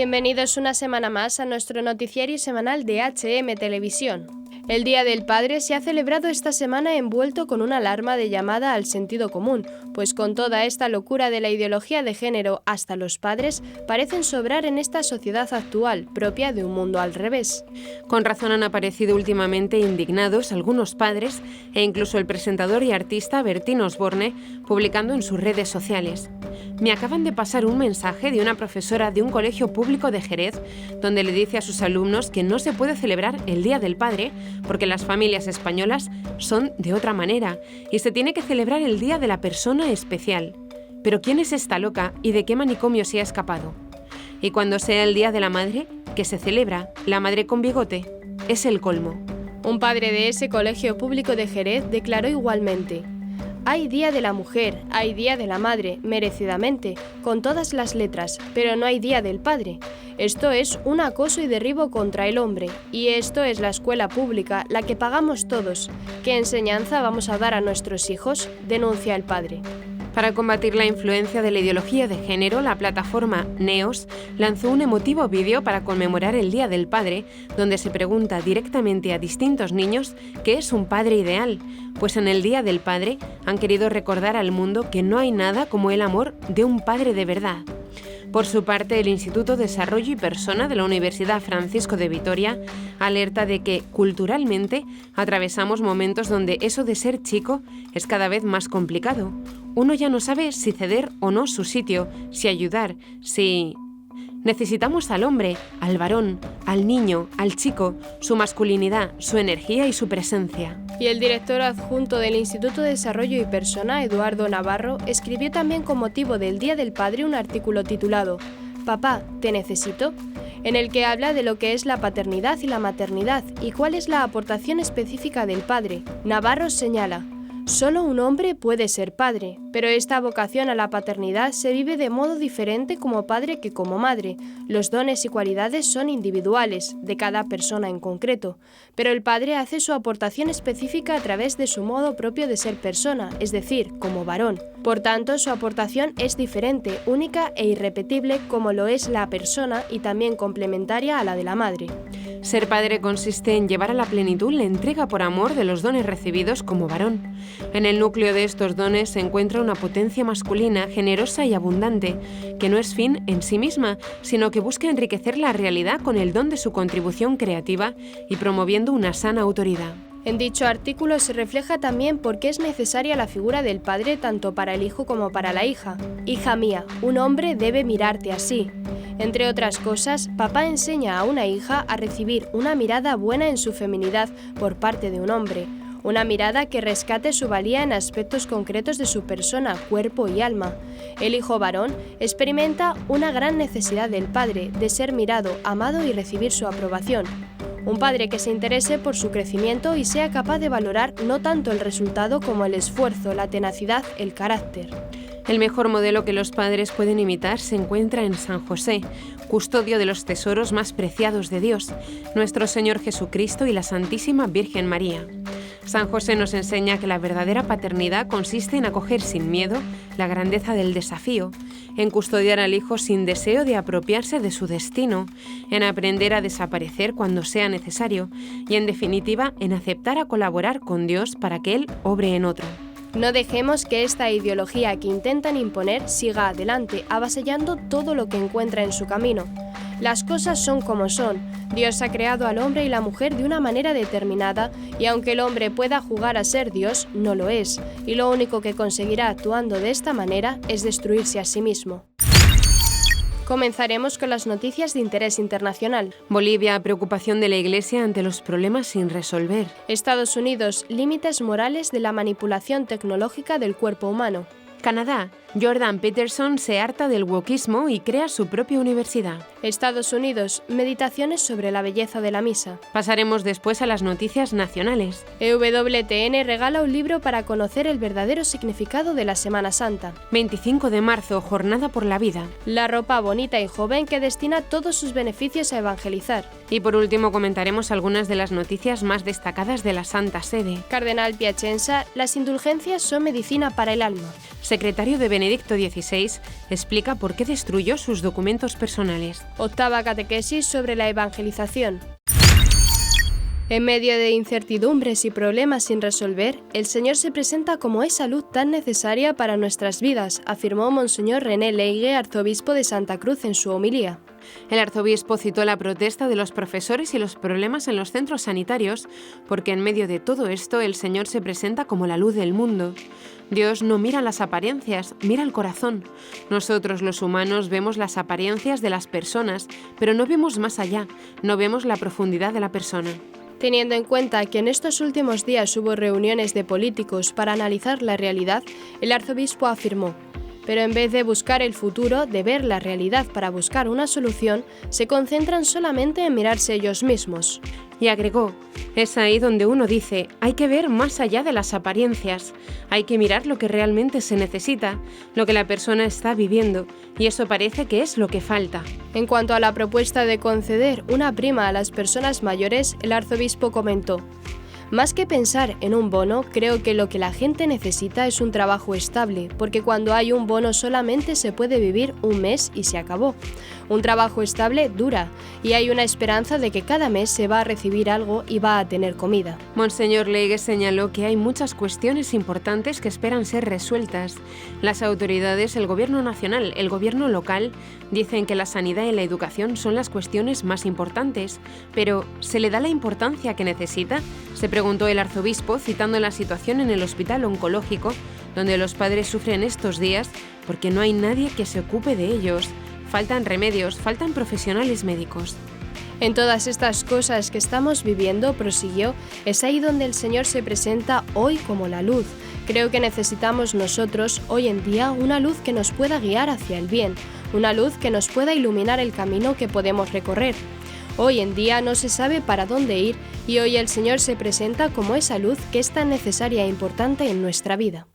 Bienvenidos una semana más a nuestro noticiario semanal de HM Televisión. El Día del Padre se ha celebrado esta semana envuelto con una alarma de llamada al sentido común, pues con toda esta locura de la ideología de género, hasta los padres parecen sobrar en esta sociedad actual, propia de un mundo al revés. Con razón han aparecido últimamente indignados algunos padres e incluso el presentador y artista Bertín Osborne publicando en sus redes sociales. Me acaban de pasar un mensaje de una profesora de un colegio público de Jerez, donde le dice a sus alumnos que no se puede celebrar el Día del Padre porque las familias españolas son de otra manera y se tiene que celebrar el Día de la Persona Especial. Pero ¿quién es esta loca y de qué manicomio se ha escapado? Y cuando sea el Día de la Madre, que se celebra la madre con bigote, es el colmo. Un padre de ese colegio público de Jerez declaró igualmente: hay Día de la Mujer, hay Día de la Madre, merecidamente, con todas las letras, pero no hay Día del Padre. Esto es un acoso y derribo contra el hombre, y esto es la escuela pública, la que pagamos todos. ¿Qué enseñanza vamos a dar a nuestros hijos?, denuncia el padre. Para combatir la influencia de la ideología de género, la plataforma Neos lanzó un emotivo vídeo para conmemorar el Día del Padre, donde se pregunta directamente a distintos niños qué es un padre ideal, pues en el Día del Padre han querido recordar al mundo que no hay nada como el amor de un padre de verdad. Por su parte, el Instituto de Desarrollo y Persona de la Universidad Francisco de Vitoria alerta de que, culturalmente, atravesamos momentos donde eso de ser chico es cada vez más complicado. Uno ya no sabe si ceder o no su sitio, si ayudar, si... Necesitamos al hombre, al varón, al niño, al chico, su masculinidad, su energía y su presencia. Y el director adjunto del Instituto de Desarrollo y Persona, Eduardo Navarro, escribió también con motivo del Día del Padre un artículo titulado «Papá, ¿te necesito?», en el que habla de lo que es la paternidad y la maternidad y cuál es la aportación específica del padre. Navarro señala: solo un hombre puede ser padre, pero esta vocación a la paternidad se vive de modo diferente como padre que como madre. Los dones y cualidades son individuales, de cada persona en concreto, pero el padre hace su aportación específica a través de su modo propio de ser persona, es decir, como varón. Por tanto, su aportación es diferente, única e irrepetible como lo es la persona y también complementaria a la de la madre. Ser padre consiste en llevar a la plenitud la entrega por amor de los dones recibidos como varón. En el núcleo de estos dones se encuentra una potencia masculina generosa y abundante, que no es fin en sí misma, sino que busca enriquecer la realidad con el don de su contribución creativa y promoviendo una sana autoridad. En dicho artículo se refleja también por qué es necesaria la figura del padre tanto para el hijo como para la hija. Hija mía, un hombre debe mirarte así. Entre otras cosas, papá enseña a una hija a recibir una mirada buena en su feminidad por parte de un hombre. Una mirada que rescate su valía en aspectos concretos de su persona, cuerpo y alma. El hijo varón experimenta una gran necesidad del padre de ser mirado, amado y recibir su aprobación. Un padre que se interese por su crecimiento y sea capaz de valorar no tanto el resultado como el esfuerzo, la tenacidad, el carácter. El mejor modelo que los padres pueden imitar se encuentra en San José, custodio de los tesoros más preciados de Dios, nuestro Señor Jesucristo y la Santísima Virgen María. San José nos enseña que la verdadera paternidad consiste en acoger sin miedo la grandeza del desafío, en custodiar al hijo sin deseo de apropiarse de su destino, en aprender a desaparecer cuando sea necesario y, en definitiva, en aceptar a colaborar con Dios para que Él obre en otro. No dejemos que esta ideología que intentan imponer siga adelante, avasallando todo lo que encuentra en su camino. Las cosas son como son. Dios ha creado al hombre y la mujer de una manera determinada y aunque el hombre pueda jugar a ser Dios, no lo es. Y lo único que conseguirá actuando de esta manera es destruirse a sí mismo. Comenzaremos con las noticias de interés internacional. Bolivia, preocupación de la Iglesia ante los problemas sin resolver. Estados Unidos, límites morales de la manipulación tecnológica del cuerpo humano. Canadá, Jordan Peterson se harta del wokismo y crea su propia universidad. Estados Unidos, meditaciones sobre la belleza de la misa. Pasaremos después a las noticias nacionales. EWTN regala un libro para conocer el verdadero significado de la Semana Santa. 25 de marzo, Jornada por la Vida. La ropa bonita y joven que destina todos sus beneficios a evangelizar. Y por último comentaremos algunas de las noticias más destacadas de la Santa Sede. Cardenal Piacenza, las indulgencias son medicina para el alma. Secretario de Benedicto XVI explica por qué destruyó sus documentos personales. Octava catequesis sobre la evangelización. En medio de incertidumbres y problemas sin resolver, el Señor se presenta como esa luz tan necesaria para nuestras vidas, afirmó Monseñor René Leigue, arzobispo de Santa Cruz, en su homilía. El arzobispo citó la protesta de los profesores y los problemas en los centros sanitarios, porque en medio de todo esto el Señor se presenta como la luz del mundo. Dios no mira las apariencias, mira el corazón. Nosotros los humanos vemos las apariencias de las personas, pero no vemos más allá, no vemos la profundidad de la persona. Teniendo en cuenta que en estos últimos días hubo reuniones de políticos para analizar la realidad, el arzobispo afirmó: pero en vez de buscar el futuro, de ver la realidad para buscar una solución, se concentran solamente en mirarse ellos mismos. Y agregó: es ahí donde uno dice, hay que ver más allá de las apariencias, hay que mirar lo que realmente se necesita, lo que la persona está viviendo, y eso parece que es lo que falta. En cuanto a la propuesta de conceder una prima a las personas mayores, el arzobispo comentó: más que pensar en un bono, creo que lo que la gente necesita es un trabajo estable, porque cuando hay un bono solamente se puede vivir un mes y se acabó. Un trabajo estable dura, y hay una esperanza de que cada mes se va a recibir algo y va a tener comida. Monseñor Leigue señaló que hay muchas cuestiones importantes que esperan ser resueltas. Las autoridades, el gobierno nacional, el gobierno local, dicen que la sanidad y la educación son las cuestiones más importantes, pero ¿se le da la importancia que necesita?, se preguntó el arzobispo, citando la situación en el hospital oncológico, donde los padres sufren estos días porque no hay nadie que se ocupe de ellos. Faltan remedios, faltan profesionales médicos. En todas estas cosas que estamos viviendo, prosiguió, es ahí donde el Señor se presenta hoy como la luz. Creo que necesitamos nosotros, hoy en día, una luz que nos pueda guiar hacia el bien, una luz que nos pueda iluminar el camino que podemos recorrer. Hoy en día no se sabe para dónde ir y hoy el Señor se presenta como esa luz que es tan necesaria e importante en nuestra vida.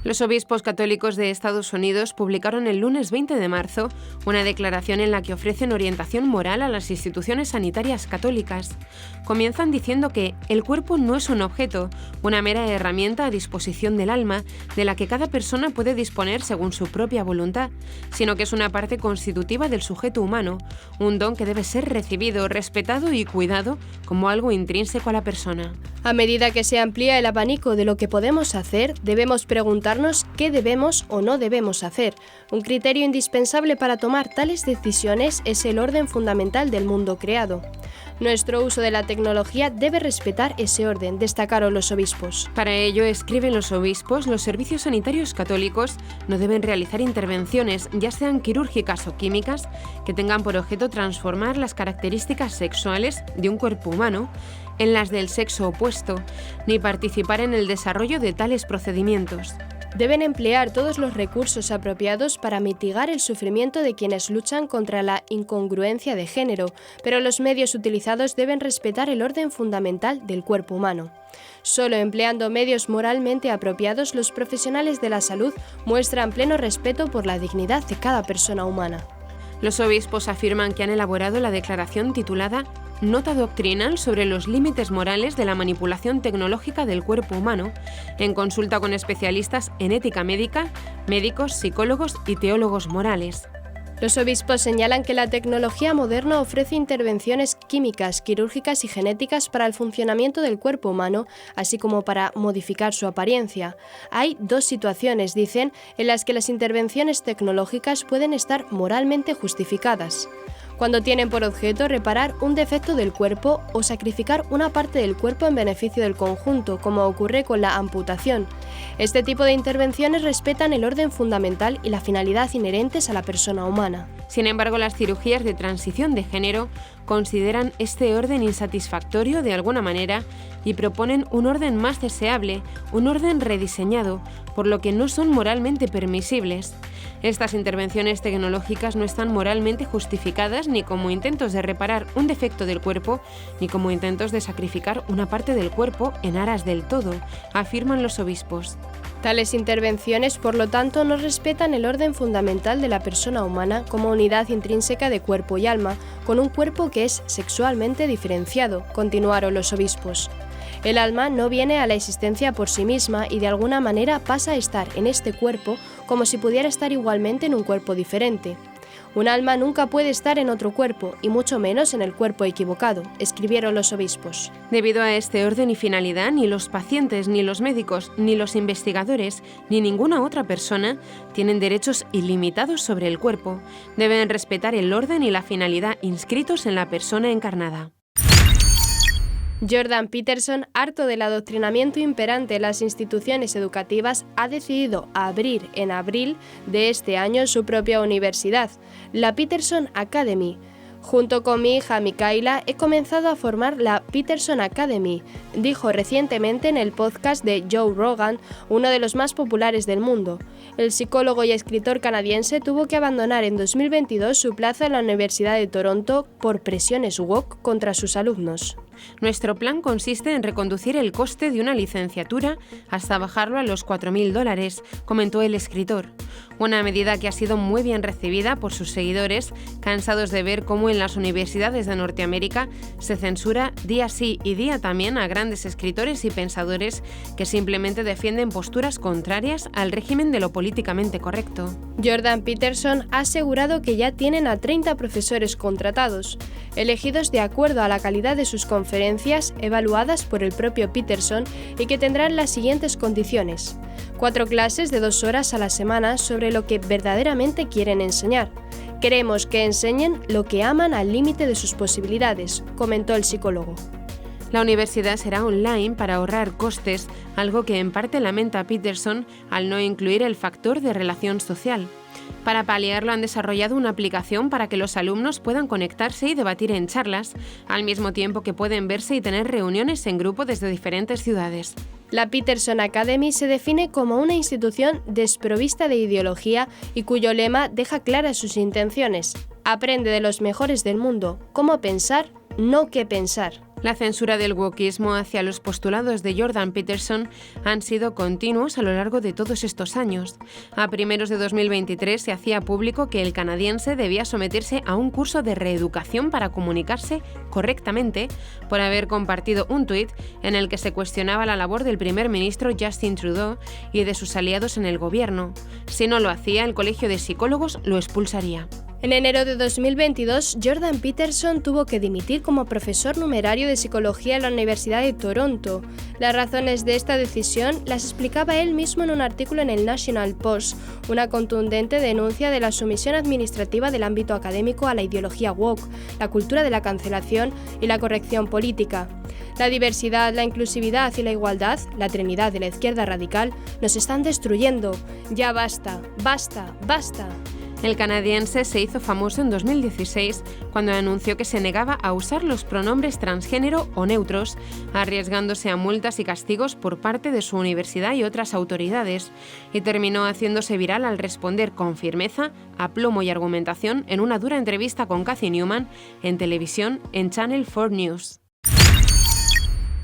Los obispos católicos de Estados Unidos publicaron el lunes 20 de marzo una declaración en la que ofrecen orientación moral a las instituciones sanitarias católicas. Comienzan diciendo que el cuerpo no es un objeto, una mera herramienta a disposición del alma, de la que cada persona puede disponer según su propia voluntad, sino que es una parte constitutiva del sujeto humano, un don que debe ser recibido, respetado y cuidado como algo intrínseco a la persona. A medida que se amplía el abanico de lo que podemos hacer, debemos preguntarnos qué debemos o no debemos hacer. Un criterio indispensable para tomar tales decisiones es el orden fundamental del mundo creado. Nuestro uso de la tecnología debe respetar ese orden, destacaron los obispos. Para ello, escriben los obispos, los servicios sanitarios católicos no deben realizar intervenciones, ya sean quirúrgicas o químicas, que tengan por objeto transformar las características sexuales de un cuerpo humano en las del sexo opuesto, ni participar en el desarrollo de tales procedimientos. Deben emplear todos los recursos apropiados para mitigar el sufrimiento de quienes luchan contra la incongruencia de género, pero los medios utilizados deben respetar el orden fundamental del cuerpo humano. Solo empleando medios moralmente apropiados, los profesionales de la salud muestran pleno respeto por la dignidad de cada persona humana. Los obispos afirman que han elaborado la declaración titulada Nota doctrinal sobre los límites morales de la manipulación tecnológica del cuerpo humano, en consulta con especialistas en ética médica, médicos, psicólogos y teólogos morales. Los obispos señalan que la tecnología moderna ofrece intervenciones químicas, quirúrgicas y genéticas para el funcionamiento del cuerpo humano, así como para modificar su apariencia. Hay dos situaciones, dicen, en las que las intervenciones tecnológicas pueden estar moralmente justificadas: cuando tienen por objeto reparar un defecto del cuerpo o sacrificar una parte del cuerpo en beneficio del conjunto, como ocurre con la amputación. Este tipo de intervenciones respetan el orden fundamental y la finalidad inherentes a la persona humana. Sin embargo, las cirugías de transición de género consideran este orden insatisfactorio de alguna manera y proponen un orden más deseable, un orden rediseñado, por lo que no son moralmente permisibles. Estas intervenciones tecnológicas no están moralmente justificadas ni como intentos de reparar un defecto del cuerpo, ni como intentos de sacrificar una parte del cuerpo en aras del todo, afirman los obispos. Tales intervenciones, por lo tanto, no respetan el orden fundamental de la persona humana como unidad intrínseca de cuerpo y alma, con un cuerpo que es sexualmente diferenciado, continuaron los obispos. El alma no viene a la existencia por sí misma y de alguna manera pasa a estar en este cuerpo como si pudiera estar igualmente en un cuerpo diferente. Un alma nunca puede estar en otro cuerpo, y mucho menos en el cuerpo equivocado, escribieron los obispos. Debido a este orden y finalidad, ni los pacientes, ni los médicos, ni los investigadores, ni ninguna otra persona tienen derechos ilimitados sobre el cuerpo. Deben respetar el orden y la finalidad inscritos en la persona encarnada. Jordan Peterson, harto del adoctrinamiento imperante en las instituciones educativas, ha decidido abrir en abril de este año su propia universidad, la Peterson Academy. Junto con mi hija Micaela he comenzado a formar la Peterson Academy, dijo recientemente en el podcast de Joe Rogan, uno de los más populares del mundo. El psicólogo y escritor canadiense tuvo que abandonar en 2022 su plaza en la Universidad de Toronto por presiones woke contra sus alumnos. Nuestro plan consiste en reconducir el coste de una licenciatura hasta bajarlo a los $4.000, comentó el escritor. Una medida que ha sido muy bien recibida por sus seguidores, cansados de ver cómo en las universidades de Norteamérica se censura día sí y día también a grandes escritores y pensadores que simplemente defienden posturas contrarias al régimen de lo políticamente correcto. Jordan Peterson ha asegurado que ya tienen a 30 profesores contratados, elegidos de acuerdo a la calidad de sus conferencias evaluadas por el propio Peterson y que tendrán las siguientes condiciones: 4 clases de 2 horas a la semana sobre lo que verdaderamente quieren enseñar. Queremos que enseñen lo que aman al límite de sus posibilidades, comentó el psicólogo. La universidad será online para ahorrar costes, algo que en parte lamenta Peterson al no incluir el factor de relación social. Para paliarlo han desarrollado una aplicación para que los alumnos puedan conectarse y debatir en charlas, al mismo tiempo que pueden verse y tener reuniones en grupo desde diferentes ciudades. La Peterson Academy se define como una institución desprovista de ideología y cuyo lema deja claras sus intenciones. Aprende de los mejores del mundo cómo pensar, no qué pensar. La censura del wokismo hacia los postulados de Jordan Peterson han sido continuos a lo largo de todos estos años. A primeros de 2023 se hacía público que el canadiense debía someterse a un curso de reeducación para comunicarse correctamente por haber compartido un tuit en el que se cuestionaba la labor del primer ministro Justin Trudeau y de sus aliados en el gobierno. Si no lo hacía, el Colegio de Psicólogos lo expulsaría. En enero de 2022, Jordan Peterson tuvo que dimitir como profesor numerario de psicología en la Universidad de Toronto. Las razones de esta decisión las explicaba él mismo en un artículo en el National Post, una contundente denuncia de la sumisión administrativa del ámbito académico a la ideología woke, la cultura de la cancelación y la corrección política. La diversidad, la inclusividad y la igualdad, la trinidad de la izquierda radical, nos están destruyendo. Ya basta, basta, basta. El canadiense se hizo famoso en 2016 cuando anunció que se negaba a usar los pronombres transgénero o neutros, arriesgándose a multas y castigos por parte de su universidad y otras autoridades, y terminó haciéndose viral al responder con firmeza, aplomo y argumentación en una dura entrevista con Cathy Newman en televisión en Channel 4 News.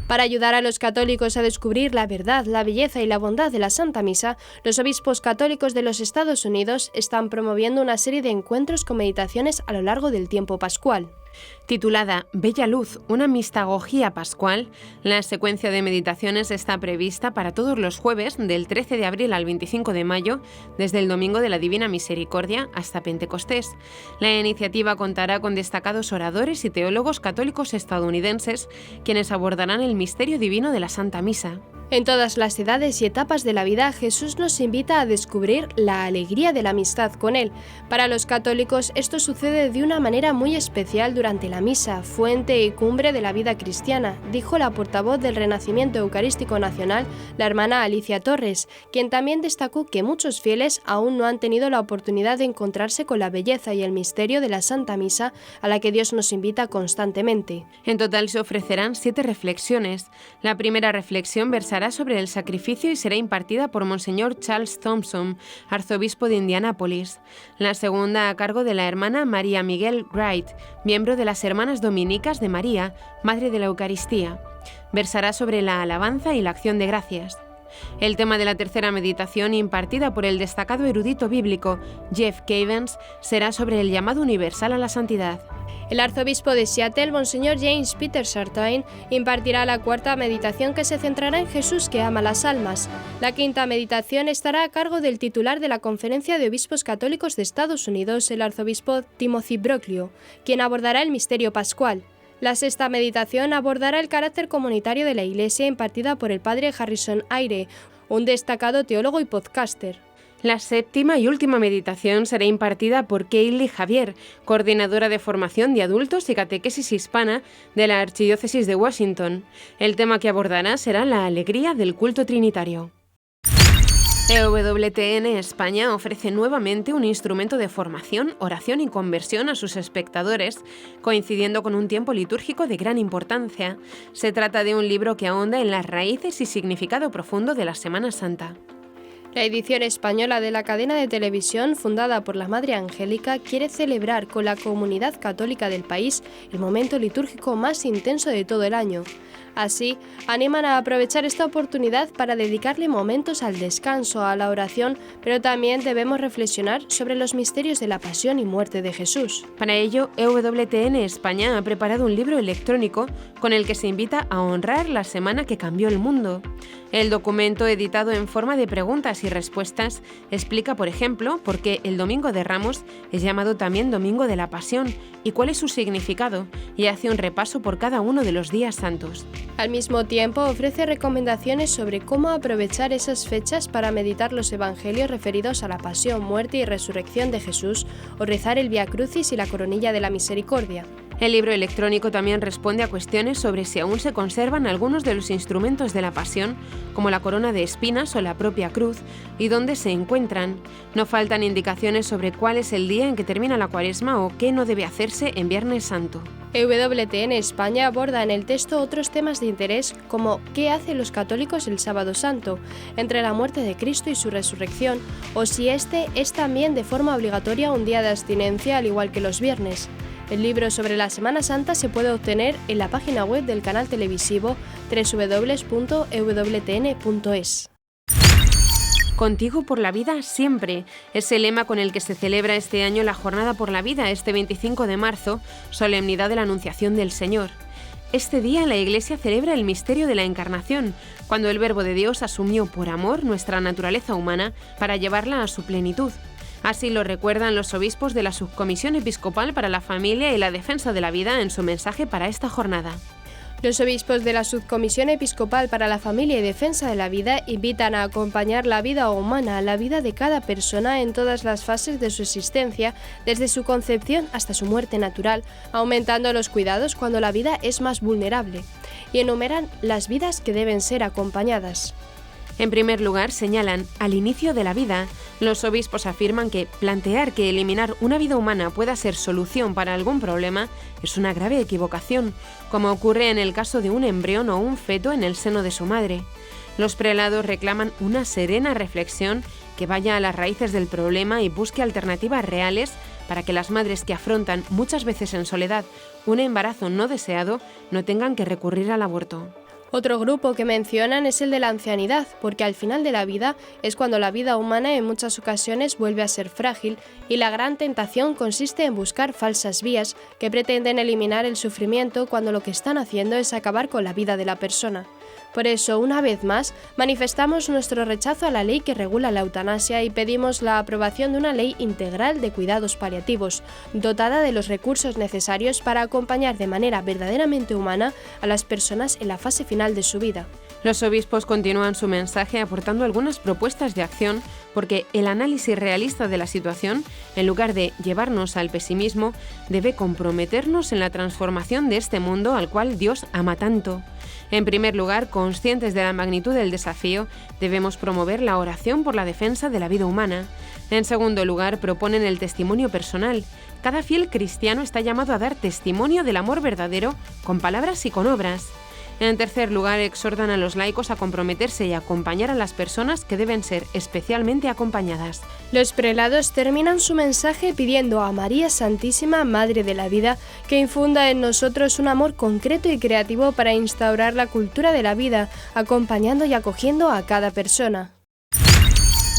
Para ayudar a los católicos a descubrir la verdad, la belleza y la bondad de la Santa Misa, los obispos católicos de los Estados Unidos están promoviendo una serie de encuentros con meditaciones a lo largo del tiempo pascual. Titulada Bella Luz, una mistagogía pascual, la secuencia de meditaciones está prevista para todos los jueves del 13 de abril al 25 de mayo, desde el Domingo de la Divina Misericordia hasta Pentecostés. La iniciativa contará con destacados oradores y teólogos católicos estadounidenses, quienes abordarán el misterio divino de la Santa Misa. En todas las edades y etapas de la vida, Jesús nos invita a descubrir la alegría de la amistad con Él. Para los católicos, esto sucede de una manera muy especial durante la misa, fuente y cumbre de la vida cristiana, dijo la portavoz del Renacimiento Eucarístico Nacional, la hermana Alicia Torres, quien también destacó que muchos fieles aún no han tenido la oportunidad de encontrarse con la belleza y el misterio de la Santa Misa, a la que Dios nos invita constantemente. En total se ofrecerán 7 reflexiones. La primera reflexión versará sobre el sacrificio y será impartida por Monseñor Charles Thompson, arzobispo de Indianápolis. La segunda a cargo de la hermana María Miguel Wright, miembro de las Hermanas Dominicas de María, Madre de la Eucaristía. Versará sobre la alabanza y la acción de gracias. El tema de la tercera meditación, impartida por el destacado erudito bíblico Jeff Cavins, será sobre el llamado universal a la santidad. El arzobispo de Seattle, Monseñor James Peter Sartain, impartirá la cuarta meditación que se centrará en Jesús que ama las almas. La quinta meditación estará a cargo del titular de la Conferencia de Obispos Católicos de Estados Unidos, el arzobispo Timothy Broglio, quien abordará el misterio pascual. La sexta meditación abordará el carácter comunitario de la Iglesia, impartida por el padre Harrison Eyre, un destacado teólogo y podcaster. La séptima y última meditación será impartida por Kaylee Javier, coordinadora de formación de adultos y catequesis hispana de la Archidiócesis de Washington. El tema que abordará será la alegría del culto trinitario. EWTN España ofrece nuevamente un instrumento de formación, oración y conversión a sus espectadores, coincidiendo con un tiempo litúrgico de gran importancia. Se trata de un libro que ahonda en las raíces y significado profundo de la Semana Santa. La edición española de la cadena de televisión, fundada por la Madre Angélica, quiere celebrar con la comunidad católica del país el momento litúrgico más intenso de todo el año. Así, animan a aprovechar esta oportunidad para dedicarle momentos al descanso, a la oración, pero también debemos reflexionar sobre los misterios de la pasión y muerte de Jesús. Para ello, EWTN España ha preparado un libro electrónico con el que se invita a honrar la semana que cambió el mundo. El documento, editado en forma de preguntas y respuestas, explica, por ejemplo, por qué el Domingo de Ramos es llamado también Domingo de la Pasión y cuál es su significado, y hace un repaso por cada uno de los días santos. Al mismo tiempo, ofrece recomendaciones sobre cómo aprovechar esas fechas para meditar los evangelios referidos a la pasión, muerte y resurrección de Jesús, o rezar el Vía Crucis y la Coronilla de la Misericordia. El libro electrónico también responde a cuestiones sobre si aún se conservan algunos de los instrumentos de la pasión, como la corona de espinas o la propia cruz, y dónde se encuentran. No faltan indicaciones sobre cuál es el día en que termina la Cuaresma o qué no debe hacerse en Viernes Santo. EWTN España aborda en el texto otros temas de interés como ¿qué hacen los católicos el Sábado Santo?, entre la muerte de Cristo y su resurrección, o si este es también de forma obligatoria un día de abstinencia al igual que los viernes. El libro sobre la Semana Santa se puede obtener en la página web del canal televisivo www.ewtn.es. Contigo por la vida siempre es el lema con el que se celebra este año la Jornada por la Vida, este 25 de marzo, solemnidad de la Anunciación del Señor. Este día la Iglesia celebra el misterio de la Encarnación, cuando el Verbo de Dios asumió por amor nuestra naturaleza humana para llevarla a su plenitud. Así lo recuerdan los obispos de la Subcomisión Episcopal para la Familia y la Defensa de la Vida en su mensaje para esta jornada. Los obispos de la Subcomisión Episcopal para la Familia y Defensa de la Vida invitan a acompañar la vida humana, la vida de cada persona en todas las fases de su existencia, desde su concepción hasta su muerte natural, aumentando los cuidados cuando la vida es más vulnerable, y enumeran las vidas que deben ser acompañadas. En primer lugar, señalan, al inicio de la vida, los obispos afirman que plantear que eliminar una vida humana pueda ser solución para algún problema es una grave equivocación, como ocurre en el caso de un embrión o un feto en el seno de su madre. Los prelados reclaman una serena reflexión que vaya a las raíces del problema y busque alternativas reales para que las madres que afrontan, muchas veces en soledad, un embarazo no deseado, no tengan que recurrir al aborto. Otro grupo que mencionan es el de la ancianidad, porque al final de la vida es cuando la vida humana en muchas ocasiones vuelve a ser frágil y la gran tentación consiste en buscar falsas vías que pretenden eliminar el sufrimiento cuando lo que están haciendo es acabar con la vida de la persona. Por eso, una vez más, manifestamos nuestro rechazo a la ley que regula la eutanasia y pedimos la aprobación de una ley integral de cuidados paliativos, dotada de los recursos necesarios para acompañar de manera verdaderamente humana a las personas en la fase final de su vida. Los obispos continúan su mensaje aportando algunas propuestas de acción porque el análisis realista de la situación, en lugar de llevarnos al pesimismo, debe comprometernos en la transformación de este mundo al cual Dios ama tanto. En primer lugar, conscientes de la magnitud del desafío, debemos promover la oración por la defensa de la vida humana. En segundo lugar, proponen el testimonio personal. Cada fiel cristiano está llamado a dar testimonio del amor verdadero con palabras y con obras. En tercer lugar, exhortan a los laicos a comprometerse y acompañar a las personas que deben ser especialmente acompañadas. Los prelados terminan su mensaje pidiendo a María Santísima, Madre de la Vida, que infunda en nosotros un amor concreto y creativo para instaurar la cultura de la vida, acompañando y acogiendo a cada persona.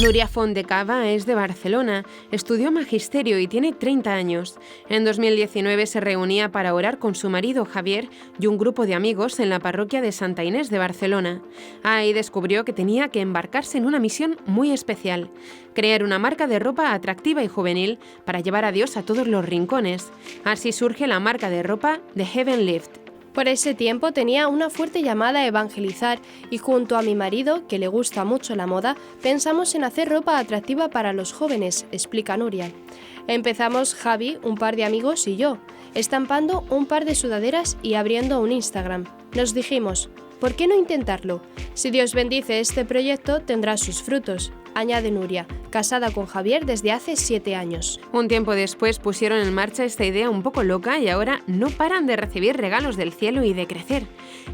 Núria Font de Cava es de Barcelona, estudió magisterio y tiene 30 años. En 2019 se reunía para orar con su marido Javier y un grupo de amigos en la parroquia de Santa Inés de Barcelona. Ahí descubrió que tenía que embarcarse en una misión muy especial: crear una marca de ropa atractiva y juvenil para llevar a Dios a todos los rincones. Así surge la marca de ropa The Heaven Lift. Por ese tiempo tenía una fuerte llamada a evangelizar y junto a mi marido, que le gusta mucho la moda, pensamos en hacer ropa atractiva para los jóvenes, explica Núria. Empezamos Javi, un par de amigos y yo, estampando un par de sudaderas y abriendo un Instagram. Nos dijimos, ¿por qué no intentarlo? Si Dios bendice este proyecto, tendrá sus frutos, añade Núria, casada con Javier desde hace 7 años. Un tiempo después pusieron en marcha esta idea un poco loca y ahora no paran de recibir regalos del cielo y de crecer.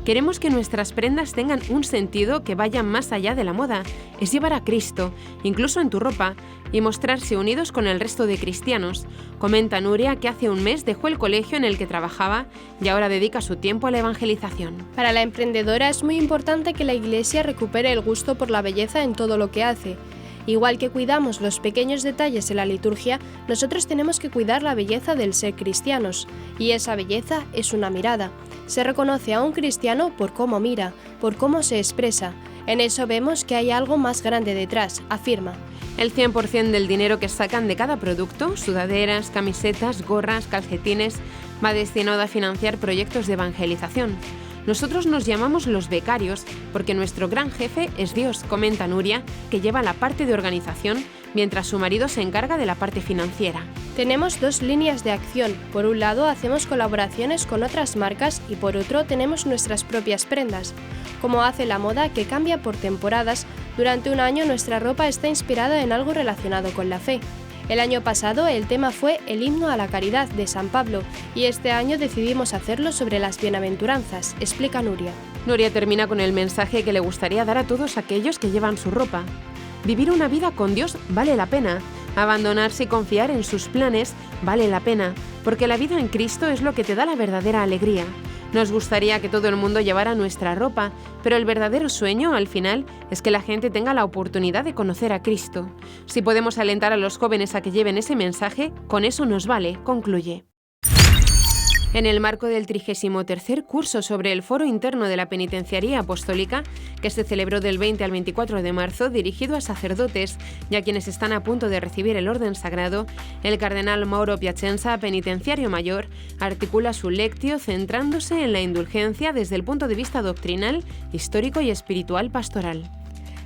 Queremos que nuestras prendas tengan un sentido que vaya más allá de la moda. Es llevar a Cristo, incluso en tu ropa, y mostrarse unidos con el resto de cristianos. Comenta Núria que hace un mes dejó el colegio en el que trabajaba y ahora dedica su tiempo a la evangelización. Para la emprendedora es muy importante que la Iglesia recupere el gusto por la belleza en todo lo que hace. Igual que cuidamos los pequeños detalles en la liturgia, nosotros tenemos que cuidar la belleza del ser cristianos. Y esa belleza es una mirada. Se reconoce a un cristiano por cómo mira, por cómo se expresa. En eso vemos que hay algo más grande detrás, afirma. El 100% del dinero que sacan de cada producto, sudaderas, camisetas, gorras, calcetines, va destinado a financiar proyectos de evangelización. Nosotros nos llamamos los becarios porque nuestro gran jefe es Dios, comenta Núria, que lleva la parte de organización mientras su marido se encarga de la parte financiera. Tenemos 2 líneas de acción. Por un lado, hacemos colaboraciones con otras marcas y por otro, tenemos nuestras propias prendas. Como hace la moda, que cambia por temporadas, durante un año nuestra ropa está inspirada en algo relacionado con la fe. El año pasado el tema fue el himno a la caridad de San Pablo y este año decidimos hacerlo sobre las bienaventuranzas, explica Núria. Núria termina con el mensaje que le gustaría dar a todos aquellos que llevan su ropa. Vivir una vida con Dios vale la pena. Abandonarse y confiar en sus planes vale la pena, porque la vida en Cristo es lo que te da la verdadera alegría. Nos gustaría que todo el mundo llevara nuestra ropa, pero el verdadero sueño, al final, es que la gente tenga la oportunidad de conocer a Cristo. Si podemos alentar a los jóvenes a que lleven ese mensaje, con eso nos vale, concluye. En el marco del 33º curso sobre el Foro Interno de la Penitenciaría Apostólica, que se celebró del 20 al 24 de marzo, dirigido a sacerdotes y a quienes están a punto de recibir el orden sagrado, el cardenal Mauro Piacenza, penitenciario mayor, articula su lectio centrándose en la indulgencia desde el punto de vista doctrinal, histórico y espiritual pastoral.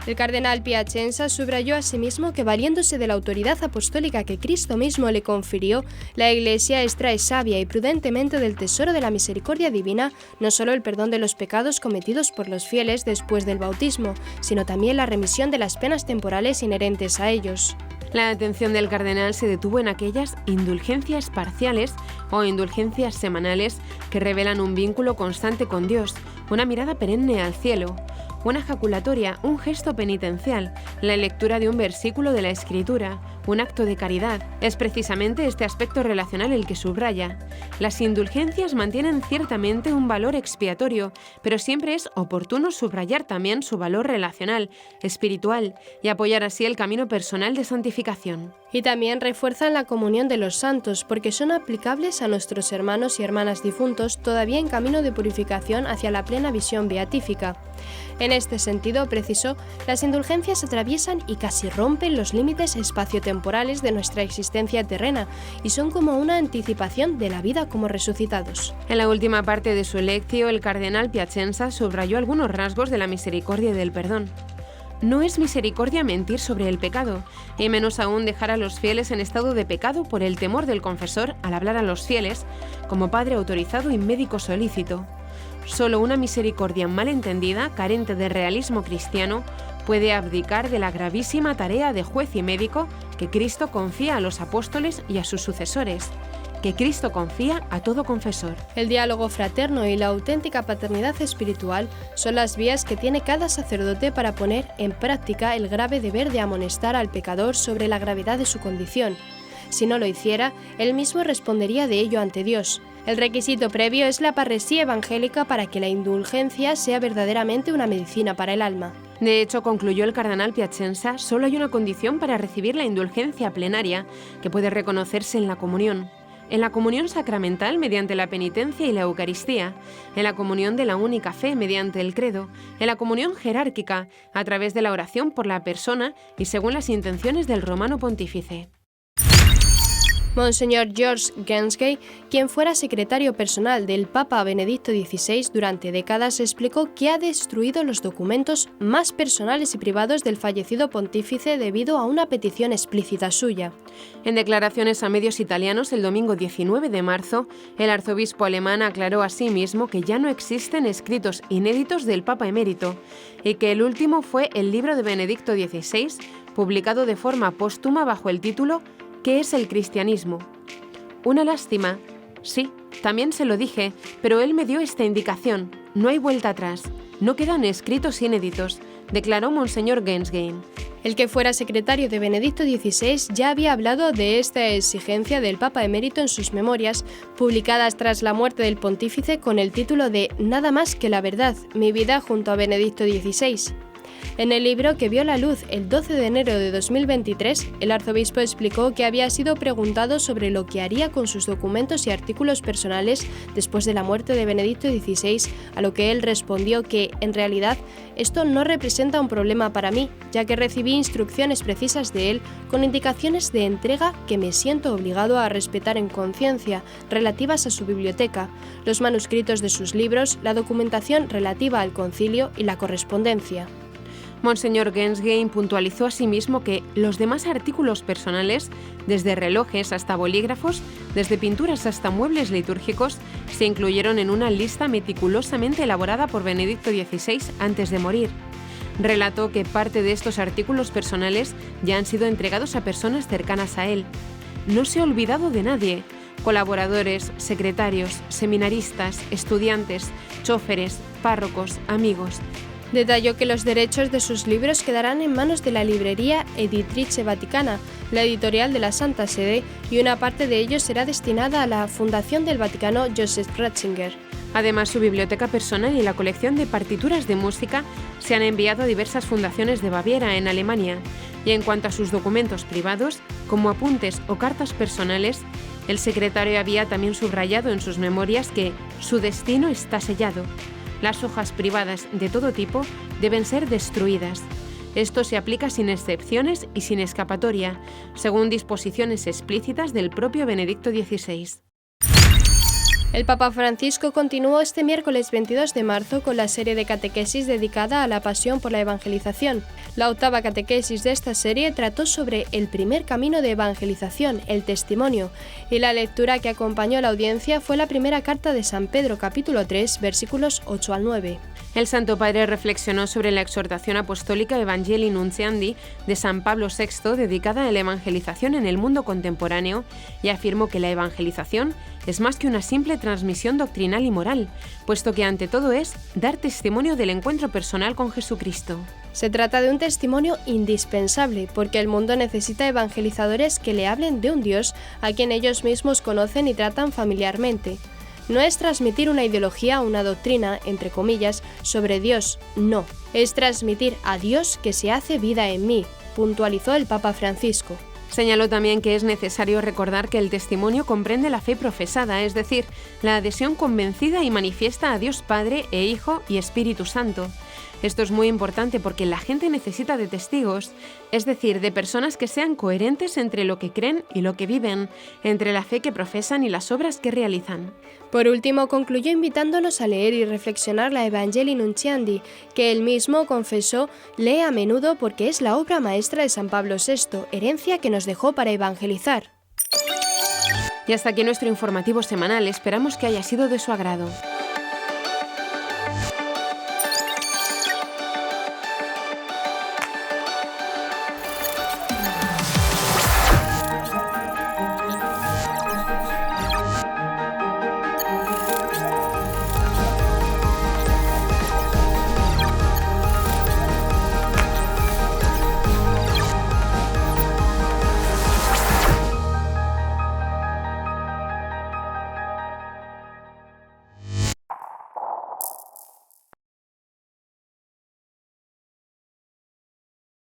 El cardenal Piacenza subrayó asimismo que valiéndose de la autoridad apostólica que Cristo mismo le confirió, la Iglesia extrae sabia y prudentemente del tesoro de la misericordia divina no solo el perdón de los pecados cometidos por los fieles después del bautismo, sino también la remisión de las penas temporales inherentes a ellos. La atención del cardenal se detuvo en aquellas indulgencias parciales o indulgencias semanales que revelan un vínculo constante con Dios, una mirada perenne al cielo, una ejaculatoria, un gesto penitencial, la lectura de un versículo de la Escritura, un acto de caridad. Es precisamente este aspecto relacional el que subraya. Las indulgencias mantienen ciertamente un valor expiatorio, pero siempre es oportuno subrayar también su valor relacional, espiritual, y apoyar así el camino personal de santificación. Y también refuerzan la comunión de los santos, porque son aplicables a nuestros hermanos y hermanas difuntos todavía en camino de purificación hacia la plena visión beatífica. En este sentido, precisó, las indulgencias atraviesan y casi rompen los límites espaciotemporales de nuestra existencia terrena y son como una anticipación de la vida como resucitados. En la última parte de su lectio, el cardenal Piacenza subrayó algunos rasgos de la misericordia y del perdón. No es misericordia mentir sobre el pecado, y menos aún dejar a los fieles en estado de pecado por el temor del confesor al hablar a los fieles, como padre autorizado y médico solícito. Solo una misericordia mal entendida, carente de realismo cristiano, puede abdicar de la gravísima tarea de juez y médico que Cristo confía a los apóstoles y a sus sucesores. que Cristo confía a todo confesor. El diálogo fraterno y la auténtica paternidad espiritual son las vías que tiene cada sacerdote para poner en práctica el grave deber de amonestar al pecador sobre la gravedad de su condición. Si no lo hiciera, él mismo respondería de ello ante Dios. El requisito previo es la parresía evangélica para que la indulgencia sea verdaderamente una medicina para el alma. De hecho, concluyó el cardenal Piacenza, solo hay una condición para recibir la indulgencia plenaria, que puede reconocerse en la comunión. En la comunión sacramental mediante la penitencia y la Eucaristía, en la comunión de la única fe mediante el credo, en la comunión jerárquica a través de la oración por la persona y según las intenciones del romano pontífice. Monseñor George Gensgay, quien fuera secretario personal del Papa Benedicto XVI durante décadas, explicó que ha destruido los documentos más personales y privados del fallecido pontífice debido a una petición explícita suya. En declaraciones a medios italianos el domingo 19 de marzo, el arzobispo alemán aclaró asimismo que ya no existen escritos inéditos del Papa emérito y que el último fue el libro de Benedicto XVI, publicado de forma póstuma bajo el título ¿Qué es el cristianismo? Una lástima. Sí, también se lo dije, pero él me dio esta indicación. No hay vuelta atrás. No quedan escritos inéditos, declaró Monseñor Gensgay. El que fuera secretario de Benedicto XVI ya había hablado de esta exigencia del Papa emérito en sus memorias, publicadas tras la muerte del pontífice con el título de Nada más que la verdad, mi vida junto a Benedicto XVI. En el libro, que vio la luz el 12 de enero de 2023, el arzobispo explicó que había sido preguntado sobre lo que haría con sus documentos y artículos personales después de la muerte de Benedicto XVI, a lo que él respondió que, en realidad, esto no representa un problema para mí, ya que recibí instrucciones precisas de él con indicaciones de entrega que me siento obligado a respetar en conciencia, relativas a su biblioteca, los manuscritos de sus libros, la documentación relativa al concilio y la correspondencia. Monseñor Gensgay puntualizó asimismo que los demás artículos personales, desde relojes hasta bolígrafos, desde pinturas hasta muebles litúrgicos, se incluyeron en una lista meticulosamente elaborada por Benedicto XVI antes de morir. Relató que parte de estos artículos personales ya han sido entregados a personas cercanas a él. No se ha olvidado de nadie. Colaboradores, secretarios, seminaristas, estudiantes, choferes, párrocos, amigos. Detalló que los derechos de sus libros quedarán en manos de la librería Editrice Vaticana, la editorial de la Santa Sede, y una parte de ellos será destinada a la Fundación del Vaticano Joseph Ratzinger. Además, su biblioteca personal y la colección de partituras de música se han enviado a diversas fundaciones de Baviera, en Alemania. Y en cuanto a sus documentos privados, como apuntes o cartas personales, el secretario había también subrayado en sus memorias que su destino está sellado. Las hojas privadas de todo tipo deben ser destruidas. Esto se aplica sin excepciones y sin escapatoria, según disposiciones explícitas del propio Benedicto XVI. El Papa Francisco continuó este miércoles 22 de marzo con la serie de catequesis dedicada a la pasión por la evangelización. La octava catequesis de esta serie trató sobre el primer camino de evangelización, el testimonio, y la lectura que acompañó a la audiencia fue la primera carta de San Pedro, capítulo 3, versículos 8 al 9. El Santo Padre reflexionó sobre la exhortación apostólica Evangelii Nuntiandi de San Pablo VI dedicada a la evangelización en el mundo contemporáneo y afirmó que la evangelización es más que una simple transmisión doctrinal y moral, puesto que ante todo es dar testimonio del encuentro personal con Jesucristo. Se trata de un testimonio indispensable, porque el mundo necesita evangelizadores que le hablen de un Dios a quien ellos mismos conocen y tratan familiarmente. No es transmitir una ideología o una doctrina, entre comillas, sobre Dios, no. Es transmitir a Dios que se hace vida en mí, puntualizó el Papa Francisco. Señaló también que es necesario recordar que el testimonio comprende la fe profesada, es decir, la adhesión convencida y manifiesta a Dios Padre e Hijo y Espíritu Santo. Esto es muy importante porque la gente necesita de testigos, es decir, de personas que sean coherentes entre lo que creen y lo que viven, entre la fe que profesan y las obras que realizan. Por último, concluyó invitándonos a leer y reflexionar la Evangelii Nuntiandi, que él mismo confesó lee a menudo porque es la obra maestra de San Pablo VI, herencia que nos dejó para evangelizar. Y hasta aquí nuestro informativo semanal, esperamos que haya sido de su agrado.